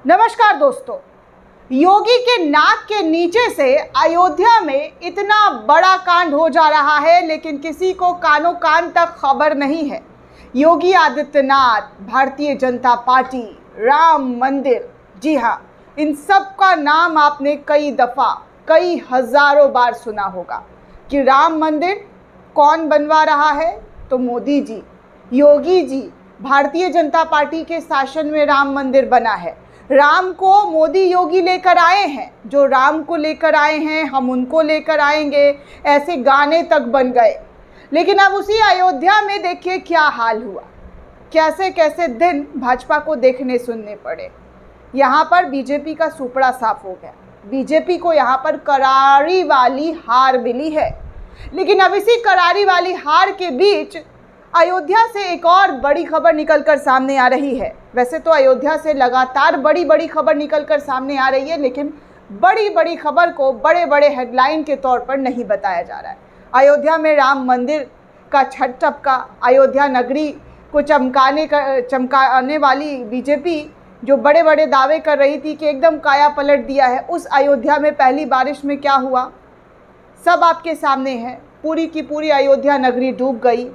नमस्कार दोस्तों। योगी के नाक के नीचे से अयोध्या में इतना बड़ा कांड हो जा रहा है, लेकिन किसी को कानों कान तक खबर नहीं है। योगी आदित्यनाथ, भारतीय जनता पार्टी, राम मंदिर, जी हाँ, इन सब का नाम आपने कई दफ़ा, कई हज़ारों बार सुना होगा कि राम मंदिर कौन बनवा रहा है, तो मोदी जी, योगी जी। भारतीय जनता पार्टी के शासन में राम मंदिर बना है। राम को मोदी योगी लेकर आए हैं। जो राम को लेकर आए हैं हम उनको लेकर आएंगे, ऐसे गाने तक बन गए। लेकिन अब उसी अयोध्या में देखिए क्या हाल हुआ, कैसे कैसे दिन भाजपा को देखने सुनने पड़े। यहाँ पर बीजेपी का सुपड़ा साफ हो गया। बीजेपी को यहाँ पर करारी वाली हार मिली है। लेकिन अब इसी करारी वाली हार के बीच अयोध्या से एक और बड़ी खबर निकलकर सामने आ रही है। वैसे तो अयोध्या से लगातार बड़ी बड़ी खबर निकलकर सामने आ रही है, लेकिन बड़ी बड़ी खबर को बड़े बड़े हेडलाइन के तौर पर नहीं बताया जा रहा है। अयोध्या में राम मंदिर का छठ टपका, अयोध्या नगरी को चमकाने वाली बीजेपी जो बड़े बड़े दावे कर रही थी कि एकदम काया पलट दिया है, उस अयोध्या में पहली बारिश में क्या हुआ सब आपके सामने है। पूरी की पूरी अयोध्या नगरी डूब गई,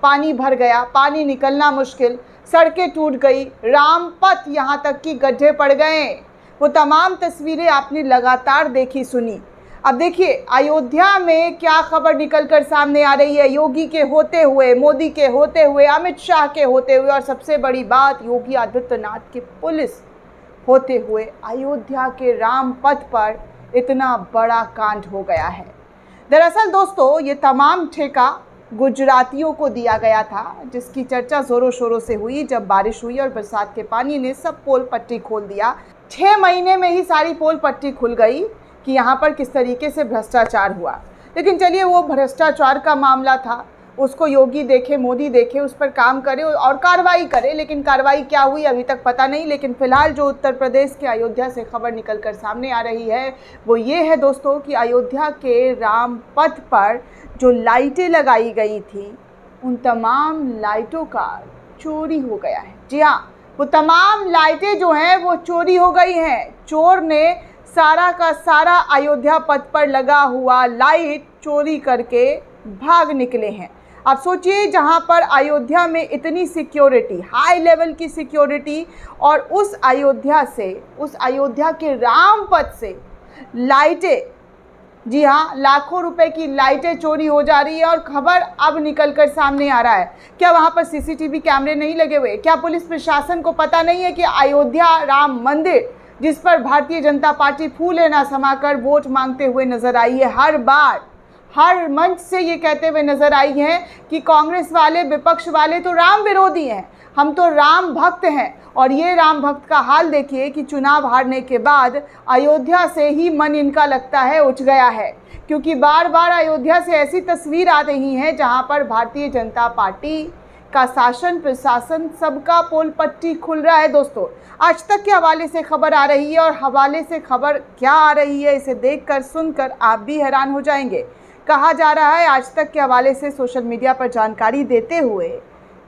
पानी भर गया, पानी निकलना मुश्किल, सड़कें टूट गई, रामपथ यहाँ तक कि गड्ढे पड़ गए। वो तमाम तस्वीरें आपने लगातार देखी सुनी। अब देखिए अयोध्या में क्या खबर निकलकर सामने आ रही है। योगी के होते हुए, मोदी के होते हुए, अमित शाह के होते हुए, और सबसे बड़ी बात योगी आदित्यनाथ की पुलिस होते हुए अयोध्या के रामपथ पर इतना बड़ा कांड हो गया है। दरअसल दोस्तों, ये तमाम ठेका गुजरातियों को दिया गया था, जिसकी चर्चा ज़ोरों शोरों से हुई जब बारिश हुई और बरसात के पानी ने सब पोल पट्टी खोल दिया। 6 महीने में ही सारी पोल पट्टी खुल गई कि यहाँ पर किस तरीके से भ्रष्टाचार हुआ। लेकिन चलिए, वो भ्रष्टाचार का मामला था, उसको योगी देखे, मोदी देखे, उस पर काम करे और कार्रवाई करे। लेकिन कार्रवाई क्या हुई अभी तक पता नहीं। लेकिन फिलहाल जो उत्तर प्रदेश के अयोध्या से खबर निकलकर सामने आ रही है वो ये है दोस्तों कि अयोध्या के रामपथ पर जो लाइटें लगाई गई थी, उन तमाम लाइटों का चोरी हो गया है। जी हाँ, वो तमाम लाइटें जो हैं वो चोरी हो गई हैं। चोर ने सारा का सारा अयोध्या पथ पर लगा हुआ लाइट चोरी करके भाग निकले हैं। आप सोचिए, जहां पर अयोध्या में इतनी सिक्योरिटी, हाई लेवल की सिक्योरिटी, और उस अयोध्या के रामपथ से लाइटें, जी हाँ, लाखों रुपए की लाइटें चोरी हो जा रही है। और खबर अब निकलकर सामने आ रहा है, क्या वहाँ पर सीसीटीवी कैमरे नहीं लगे हुए? क्या पुलिस प्रशासन को पता नहीं है कि अयोध्या राम मंदिर, जिस पर भारतीय जनता पार्टी फूले ना समाकर वोट मांगते हुए नजर आई है, हर बार हर मंच से ये कहते हुए नजर आई है कि कांग्रेस वाले, विपक्ष वाले तो राम विरोधी हैं, हम तो राम भक्त हैं। और ये राम भक्त का हाल देखिए कि चुनाव हारने के बाद अयोध्या से ही मन इनका लगता है उठ गया है, क्योंकि बार बार अयोध्या से ऐसी तस्वीर आ रही है जहां पर भारतीय जनता पार्टी का शासन, प्रशासन, सबका पोल पट्टी खुल रहा है। दोस्तों, आज तक के हवाले से खबर आ रही है, और हवाले से खबर क्या आ रही है इसे देखकर सुनकर आप भी हैरान हो जाएंगे। कहा जा रहा है आज तक के हवाले से सोशल मीडिया पर जानकारी देते हुए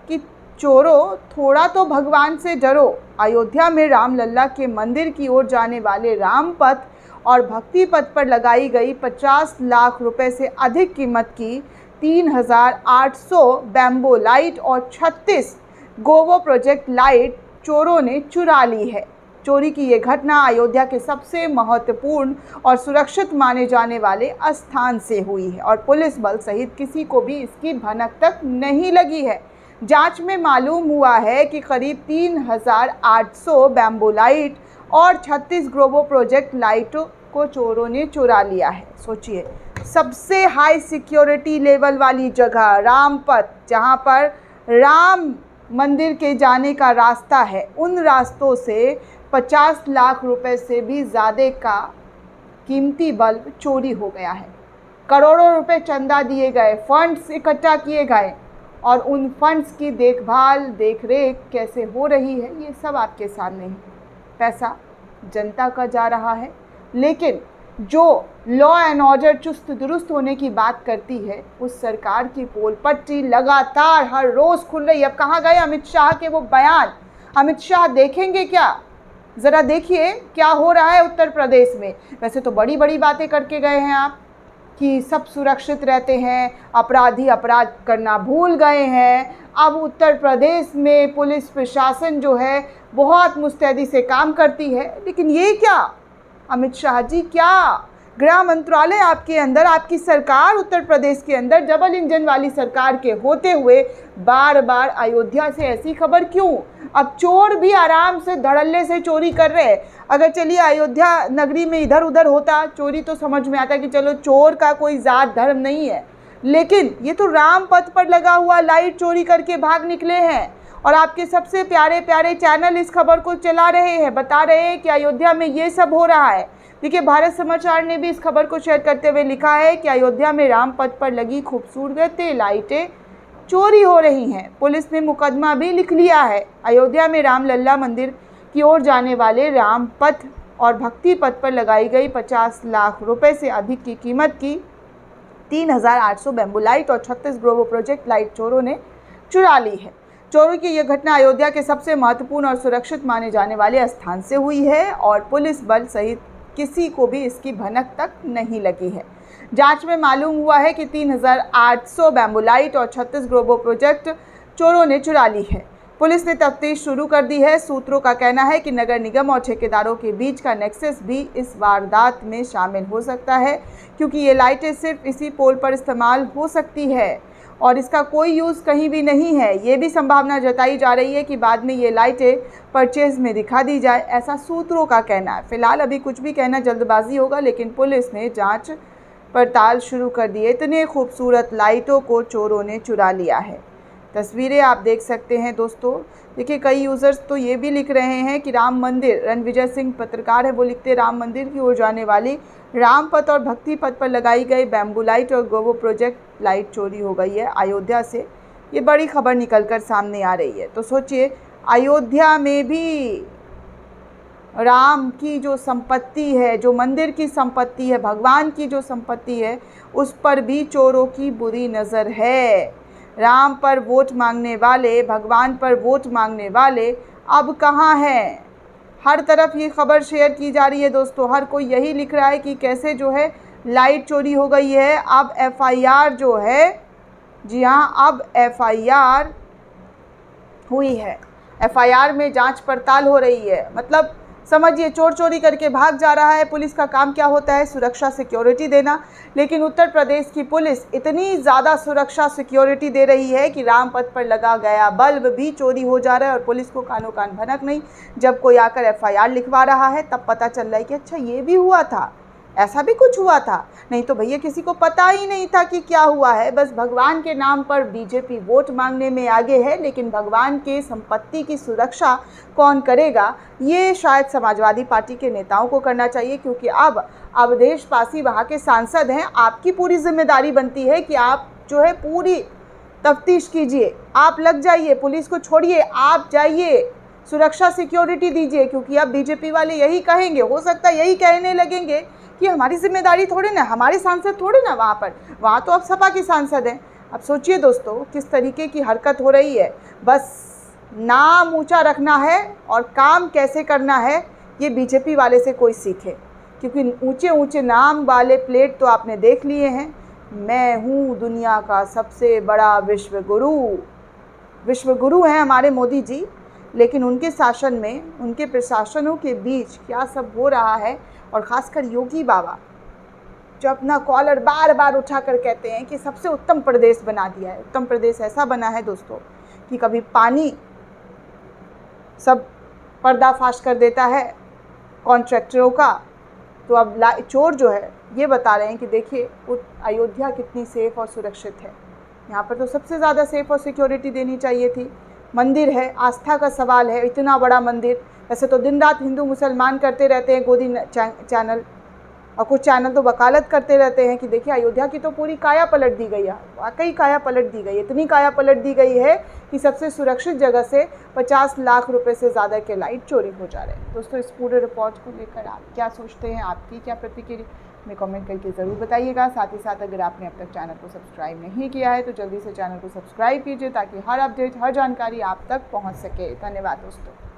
कि चोरों, थोड़ा तो भगवान से डरो। अयोध्या में रामलल्ला के मंदिर की ओर जाने वाले रामपथ और भक्ति पथ पर लगाई गई 50 लाख रुपए से अधिक कीमत की 3800 बैम्बो लाइट और 36 गोवो प्रोजेक्ट लाइट चोरों ने चुरा ली है। चोरी की ये घटना अयोध्या के सबसे महत्वपूर्ण और सुरक्षित माने जाने वाले स्थान से हुई है, और पुलिस बल सहित किसी को भी इसकी भनक तक नहीं लगी है। जांच में मालूम हुआ है कि करीब 3800 बैम्बो लाइट और 36 ग्रोवो प्रोजेक्ट लाइटों को चोरों ने चुरा लिया है। सोचिए, सबसे हाई सिक्योरिटी लेवल वाली जगह रामपथ, जहां पर राम मंदिर के जाने का रास्ता है, उन रास्तों से 50 लाख रुपए से भी ज़्यादा का कीमती बल्ब चोरी हो गया है। करोड़ों रुपए चंदा दिए गए, फंड्स इकट्ठा किए गए, और उन फंड्स की देखभाल, देखरेख कैसे हो रही है ये सब आपके सामने है। पैसा जनता का जा रहा है, लेकिन जो लॉ एंड ऑर्डर चुस्त दुरुस्त होने की बात करती है, उस सरकार की पोल पट्टी लगातार हर रोज़ खुल रही है। अब कहाँ गए अमित शाह के वो बयान? अमित शाह देखेंगे क्या ज़रा देखिए क्या हो रहा है उत्तर प्रदेश में। वैसे तो बड़ी बड़ी बातें करके गए हैं आप कि सब सुरक्षित रहते हैं, अपराधी अपराध करना भूल गए हैं। अब उत्तर प्रदेश में पुलिस प्रशासन जो है बहुत मुस्तैदी से काम करती है, लेकिन ये क्या अमित शाह जी, क्या गृह मंत्रालय आपके अंदर, आपकी सरकार उत्तर प्रदेश के अंदर डबल इंजन वाली सरकार के होते हुए बार बार अयोध्या से ऐसी खबर क्यों? अब चोर भी आराम से धड़ल्ले से चोरी कर रहे हैं। अगर चलिए अयोध्या नगरी में इधर उधर होता चोरी तो समझ में आता कि चलो चोर का कोई जात धर्म नहीं है, लेकिन ये तो राम पथ पर लगा हुआ लाइट चोरी करके भाग निकले हैं। और आपके सबसे प्यारे प्यारे चैनल इस खबर को चला रहे हैं, बता रहे हैं कि अयोध्या में ये सब हो रहा है। देखिए भारत समाचार ने भी इस खबर को शेयर करते हुए लिखा है कि अयोध्या में राम पथ पर लगी खूबसूरत लाइटें चोरी हो रही हैं। पुलिस ने मुकदमा भी लिख लिया है। अयोध्या में रामलला मंदिर की ओर जाने वाले राम पथ और भक्ति पथ पर लगाई गई 50 लाख रुपए से अधिक की कीमत की 3800 बैम्बू लाइट और 36 ग्रोवो प्रोजेक्ट लाइट चोरों ने चुरा ली है। चोरी की यह घटना अयोध्या के सबसे महत्वपूर्ण और सुरक्षित माने जाने वाले स्थान से हुई है और पुलिस बल सहित किसी को भी इसकी भनक तक नहीं लगी है। जांच में मालूम हुआ है कि 3800 बैम्बू लाइट और 36 ग्रोवो प्रोजेक्ट चोरों ने चुरा ली है। पुलिस ने तफ्तीश शुरू कर दी है। सूत्रों का कहना है कि नगर निगम और ठेकेदारों के बीच का नेक्सस भी इस वारदात में शामिल हो सकता है, क्योंकि ये लाइटें सिर्फ इसी पोल पर इस्तेमाल हो सकती है और इसका कोई यूज़ कहीं भी नहीं है। ये भी संभावना जताई जा रही है कि बाद में ये लाइटें परचेज में दिखा दी जाए, ऐसा सूत्रों का कहना है। फिलहाल अभी कुछ भी कहना जल्दबाजी होगा, लेकिन पुलिस ने जांच पड़ताल शुरू कर दी है। इतने खूबसूरत लाइटों को चोरों ने चुरा लिया है। तस्वीरें आप देख सकते हैं दोस्तों। देखिए कई यूज़र्स तो ये भी लिख रहे हैं कि राम मंदिर, रणविजय सिंह पत्रकार है, वो लिखते राम मंदिर की ओर जाने वाली राम पथ और भक्ति पथ पर लगाई गई बैम्बू लाइट और ग्रोवो प्रोजेक्ट लाइट चोरी हो गई है अयोध्या से। ये बड़ी खबर निकलकर सामने आ रही है। तो सोचिए अयोध्या में भी राम की जो संपत्ति है, जो मंदिर की संपत्ति है, भगवान की जो संपत्ति है, उस पर भी चोरों की बुरी नज़र है। राम पर वोट मांगने वाले, भगवान पर वोट मांगने वाले अब कहाँ हैं? हर तरफ ये खबर शेयर की जा रही है दोस्तों। हर कोई यही लिख रहा है कि कैसे जो है लाइट चोरी हो गई है। अब एफआईआर जो है, जी हाँ, अब एफआईआर हुई है। एफआईआर में जांच पड़ताल हो रही है। मतलब समझिए चोर चोरी करके भाग जा रहा है। पुलिस का काम क्या होता है? सुरक्षा, सिक्योरिटी देना। लेकिन उत्तर प्रदेश की पुलिस इतनी ज़्यादा सुरक्षा, सिक्योरिटी दे रही है कि राम पथ पर लगा गया बल्ब भी चोरी हो जा रहा है और पुलिस को कानो कान भनक नहीं। जब कोई आकर एफआईआर लिखवा रहा है तब पता चल रहा है कि अच्छा ये भी हुआ था, ऐसा भी कुछ हुआ था। नहीं तो भैया किसी को पता ही नहीं था कि क्या हुआ है। बस भगवान के नाम पर बीजेपी वोट मांगने में आगे है, लेकिन भगवान के संपत्ति की सुरक्षा कौन करेगा? ये शायद समाजवादी पार्टी के नेताओं को करना चाहिए, क्योंकि अब अवधेश पासी वहाँ के सांसद हैं। आपकी पूरी जिम्मेदारी बनती है कि आप जो है पूरी तफ्तीश कीजिए, आप लग जाइए, पुलिस को छोड़िए, आप जाइए, सुरक्षा, सिक्योरिटी दीजिए। क्योंकि अब बीजेपी वाले यही कहेंगे, हो सकता है यही कहने लगेंगे कि हमारी जिम्मेदारी थोड़ी ना, हमारे सांसद थोड़ी ना वहाँ तो अब सपा के सांसद हैं। अब सोचिए दोस्तों किस तरीके की हरकत हो रही है। बस नाम ऊंचा रखना है और काम कैसे करना है ये बीजेपी वाले से कोई सीखे, क्योंकि ऊंचे ऊंचे नाम वाले प्लेट तो आपने देख लिए हैं। मैं हूँ दुनिया का सबसे बड़ा विश्व गुरु हैं हमारे मोदी जी, लेकिन उनके शासन में, उनके प्रशासनों के बीच क्या सब हो रहा है। और ख़ासकर योगी बाबा जो अपना कॉलर बार बार उठाकर कहते हैं कि सबसे उत्तम प्रदेश बना दिया है। उत्तम प्रदेश ऐसा बना है दोस्तों कि कभी पानी सब पर्दाफाश कर देता है कॉन्ट्रैक्टरों का, तो अब चोर जो है ये बता रहे हैं कि देखिए अयोध्या कितनी सेफ़ और सुरक्षित है। यहाँ पर तो सबसे ज़्यादा सेफ़ और सिक्योरिटी देनी चाहिए थी। मंदिर है, आस्था का सवाल है, इतना बड़ा मंदिर। वैसे तो दिन रात हिंदू मुसलमान करते रहते हैं गोदी चैनल, और कुछ चैनल तो वकालत करते रहते हैं कि देखिए अयोध्या की तो पूरी काया पलट दी गई है। वाकई काया पलट दी गई, इतनी काया पलट दी गई है कि सबसे सुरक्षित जगह से 50 लाख रुपए से ज़्यादा के लाइट चोरी हो जा रहे हैं। दोस्तों इस पूरे रिपोर्ट को लेकर आप क्या सोचते हैं, आपकी क्या प्रतिक्रिया हमें कमेंट करके ज़रूर बताइएगा। साथ ही साथ अगर आपने अब तक चैनल को सब्सक्राइब नहीं किया है तो जल्दी से चैनल को सब्सक्राइब कीजिए, ताकि हर अपडेट, हर जानकारी आप तक पहुँच सके। धन्यवाद दोस्तों।